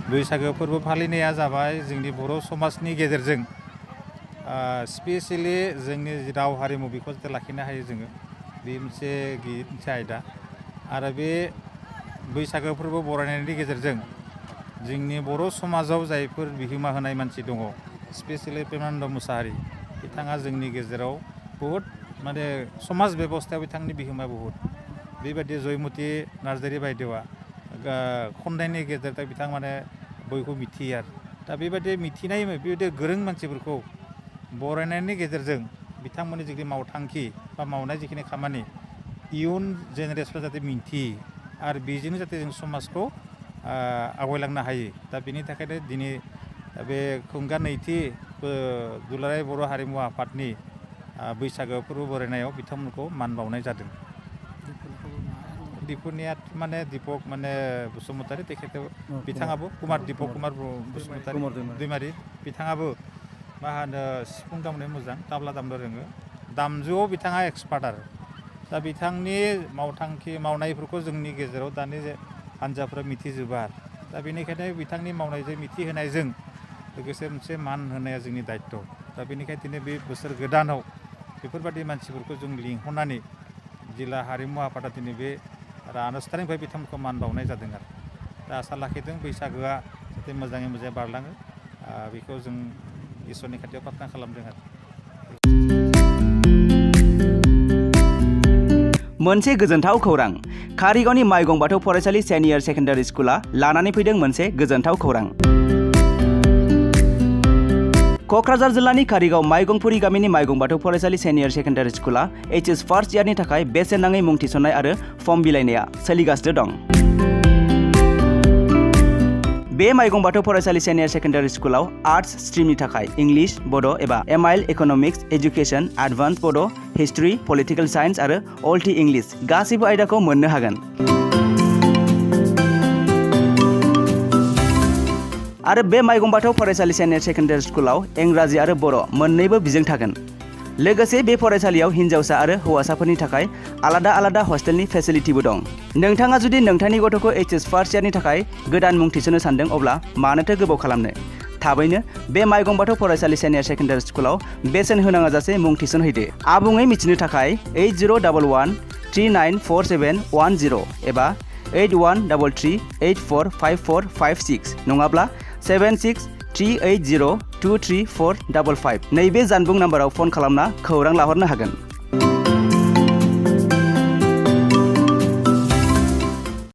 बैसागो फोरबो फालिनाया जाबाय जोंनि बर' समाजनि गेजेरजों स्पेसियेलि जोंनि राव हारिमु बेखौ जाहाथे लाखिनो हायो जोङो बे मोनसे आयदा आरो बे बैसागो फोरबो बरायनायनि गेजेरजों जोंनि बर' समाजाव जायफोर बिहोमा होनाय मानसि दङ स्पेसियेलि प्रेमानन्द मुसाहारि बिथाङा जोंनि गेजेराव बहुद माने समाज बेबस्थायाव बिथांनि बिहोमा बहुद बेबायदि जयमती नार्जारि बायदेवा खन्थाइनि गेजेरजों बिथां माने बयखौ मिथियो आरो दा बेबायदि मिथिनाय बेबायदि गोरों मानसिफोरखौ बरायनायनि गेजेरजों बिथांमोननि जिखिनि मावथांखि बा मावनाय जिखिनि खामानि इयुन जेनेरेसनफ्रा जाहाथे मिन्थियो आरो बेजोंनो जाहाथे जों समाजखौ आवगायलांनो हायो दा बेनि थाखायनो दिनै बे खुंगा नैथि दुलाराय बर' हारिमु आफादनि बैसागो फोरबो बरायनायाव बिथांमोनखौ मान बावनाय जादों। दिपकनिया माने दिपक माने बसुमतारी बिथाङाबो कुमार दिपक कुमार बसुमतारी दैमारि बिथाङाबो मा होनो सिफुं दामनो मोजां ताब्ला दामनो रोङो दामजुआव बिथाङा एक्सपार्ट आरो दा बिथांनि मावथांखि मावनायफोरखौ जोंनि गेजेराव दानि हान्जाफोरा मिथिजोबा आरो दा बेनिखायनो बिथांनि मावनायजों मिथिहोनायजों लोगोसे मोनसे मान होनाया जोंनि दायित्व दा बेनिखायनो दिनै बे बोसोर गोदानाव बेफोरबायदि मानसिफोरखौ जों लिंहरनानै जिल्ला हारिमु आफादा दिनै बे आनुষ্ঠাनिकनिफ्राय बिथांमोनखौ मान बावनाय जादों आरो दा आसा लाखिदों बैसागोआ जाहाथे मोजाङै मोजां बारलाङो बेखौ जों इसोरनि खाथियाव प्रार्थना खालामदों आरो मोनसे गोजोनथाव खौरां कारिगावनि माइगं बाथौ फरायसालि सेनियर सेकेन्डारि स्कुला लानानै फैदों मोनसे गोजोनथाव खौरां। क'क्राझार जिल्लानि कारिगाव माइगंपुरी गामिनि माइगं बाथौ फरायसालि सेनियर सेकेन्डारि स्कुला HS फार्स्ट इयारनि थाखाय बेसेन नाङै मुं थिसननाय आरो फर्म बिलाइनाया सोलिगासिनो दं। बे माइगं बाथौ फरायसालि सेनियर सेकेन्डारि स्कुलाव आर्ट्स स्ट्रिमनि थाखाय इंलिश, बड' एबा MIL इक'नमिक्स, एजुकेसन, एडभान्स बड', हिस्ट्रि, पलिटिकेल साइन्स आरो अल्टि इंलिश गासैबो आयदाखौ मोननो हागोन। आरो बे माइगं बाथौ फरायसालि सेनियर सेकेन्डारि स्कुलाव इंराजि आरो बर' मोन्नैबो बिजों थागोन। लोगोसे बे फरायसालियाव हिन्जावसा आरो हौवासाफोरनि थाखाय आलादा आलादा हस्टेलनि फेसिलिटिबो दं। नोंथाङा जुदि नोंथांनि गथ'खौ HS फार्स्ट इयारनि थाखाय गोदान मुं थिसननो सानदों अब्ला मानोथो गोबाव खालामनो थाबैनो बे माइगं बाथौ फरायसालि सेनियर सेकेन्डारि स्कुलाव बेसेन होनाङा जासे मुं थिसनहैदो। आबुङै मिथिनो थाखाय 8011394710 एबा 8133845456 नङाब्ला 7638023455 नैबे जानबुं नाम्बाराव फन खालामना खौरां लाहरनो हागोन।